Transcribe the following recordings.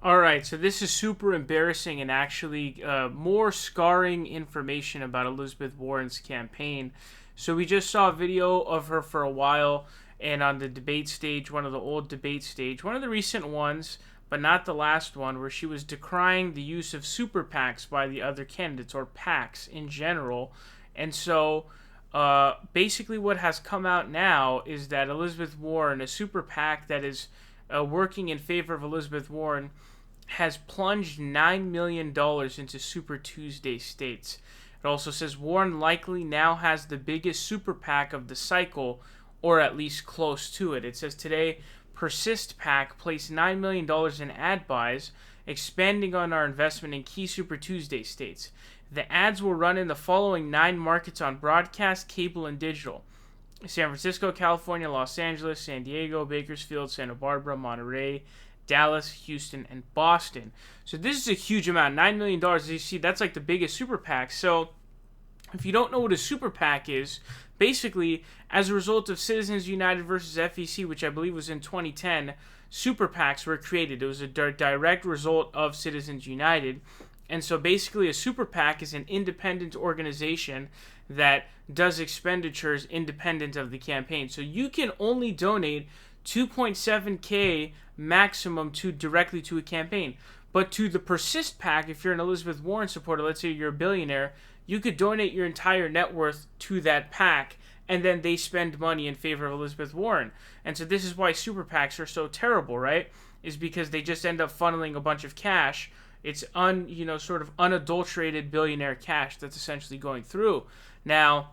All right, so this is super embarrassing and actually more scarring information about Elizabeth Warren's campaign. So we just saw a video of her for a while, and on the debate stage, one of the old debate stage, one of the recent ones, but not the last one, where she was decrying the use of super PACs by the other candidates, or PACs in general. And so basically what has come out now is that Elizabeth Warren, a super PAC that is working in favor of Elizabeth Warren, has plunged $9 million into Super Tuesday states. It also says Warren likely now has the biggest super PAC of the cycle, or at least close to it. It says today, Persist PAC placed $9 million in ad buys, expanding on our investment in key Super Tuesday states. The ads will run in the following 9 markets on broadcast, cable, and digital: San Francisco, California, Los Angeles, San Diego, Bakersfield, Santa Barbara, Monterey, Dallas, Houston, and Boston. So this is a huge amount, $9 million. As you see, that's like the biggest super PAC. So if you don't know what a super PAC is, basically, as a result of Citizens United versus FEC, which I believe was in 2010, super PACs were created. It was a direct result of Citizens United. And so basically a super PAC is an independent organization that does expenditures independent of the campaign. So you can only donate 2.7K maximum directly to a campaign. But to the Persist PAC, if you're an Elizabeth Warren supporter, let's say you're a billionaire, you could donate your entire net worth to that PAC, and then they spend money in favor of Elizabeth Warren. And so this is why super PACs are so terrible, right? Is because they just end up funneling a bunch of cash. It's sort of unadulterated billionaire cash that's essentially going through. Now,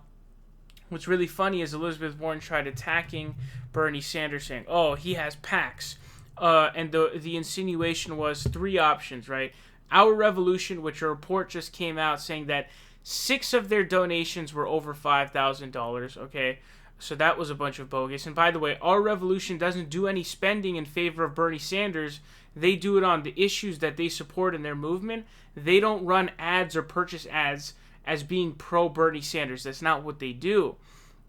what's really funny is Elizabeth Warren tried attacking Bernie Sanders, saying, "Oh, he has PACs," and the insinuation was 3 options, right? Our Revolution, which a report just came out saying that 6 of their donations were over $5,000. Okay, so that was a bunch of bogus. And by the way, Our Revolution doesn't do any spending in favor of Bernie Sanders. They do it on the issues that they support in their movement. They don't run ads or purchase ads as being pro Bernie Sanders. That's not what they do.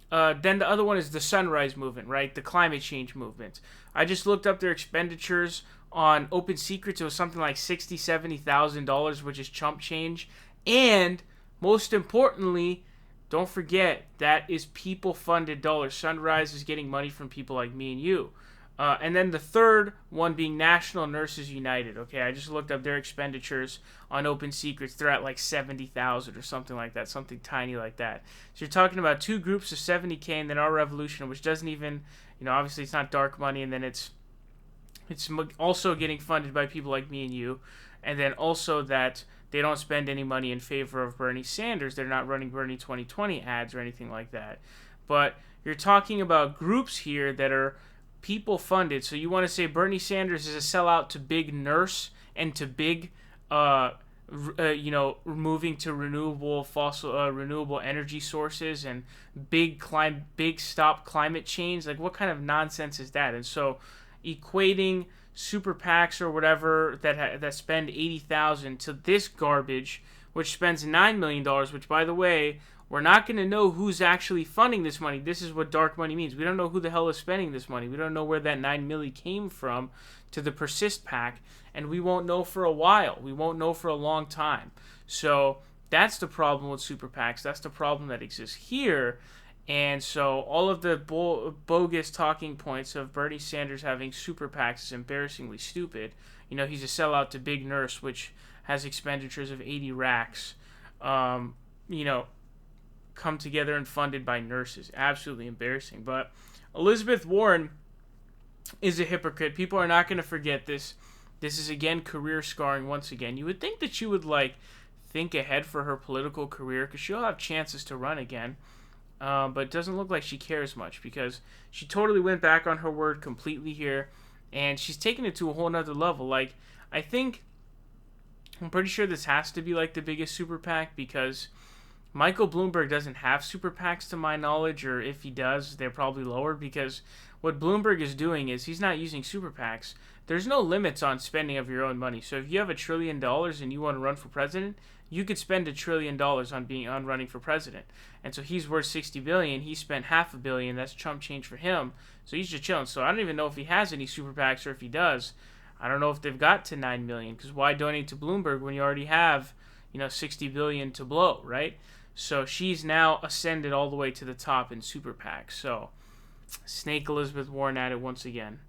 Then the other one is the Sunrise Movement, right? The climate change movement. I just looked up their expenditures on Open Secrets. It was something like $60,000, $70,000, which is chump change. And most importantly, don't forget, that is people-funded dollars. Sunrise is getting money from people like me and you. And then the third one being National Nurses United. Okay, I just looked up their expenditures on Open Secrets. They're at like 70,000 or something like that, something tiny like that. So you're talking about 2 groups of 70K, and then Our Revolution, which doesn't even, obviously it's not dark money, and then it's also getting funded by people like me and you, and then also that they don't spend any money in favor of Bernie Sanders. They're not running Bernie 2020 ads or anything like that. But you're talking about groups here that are people funded. So you want to say Bernie Sanders is a sellout to big nurse and to big moving to renewable energy sources and big stop climate change. Like, what kind of nonsense is that? And so equating super PACs or whatever that spend $80,000 to this garbage, which spends $9 million, which, by the way, we're not going to know who's actually funding this money. This is what dark money means. We don't know who the hell is spending this money. We don't know where that $9 million came from to the Persist PAC, and we won't know for a while. We won't know for a long time. So that's the problem with super PACs. That's the problem that exists here. And so all of the bogus talking points of Bernie Sanders having super PACs is embarrassingly stupid. He's a sellout to Big Nurse, which has expenditures of 80 racks. Come together and funded by nurses. Absolutely embarrassing. But Elizabeth Warren is a hypocrite. People are not going to forget this. This is, again, career scarring once again. You would think that she would, think ahead for her political career, because she'll have chances to run again. But it doesn't look like she cares much, because she totally went back on her word completely here, and she's taken it to a whole nother level. I'm pretty sure this has to be, the biggest super PAC, because Michael Bloomberg doesn't have super PACs to my knowledge, or if he does, they're probably lower, because what Bloomberg is doing is he's not using super PACs. There's no limits on spending of your own money. So if you have $1 trillion and you want to run for president, you could spend $1 trillion on running for president. And so he's worth $60 billion. He spent $500 million. That's chump change for him. So he's just chilling. So I don't even know if he has any super PACs, or if he does, I don't know if they've got to 9 million, because why donate to Bloomberg when you already have, 60 billion to blow, right? So she's now ascended all the way to the top in Super PAC. So Snake Elizabeth Warren at it once again.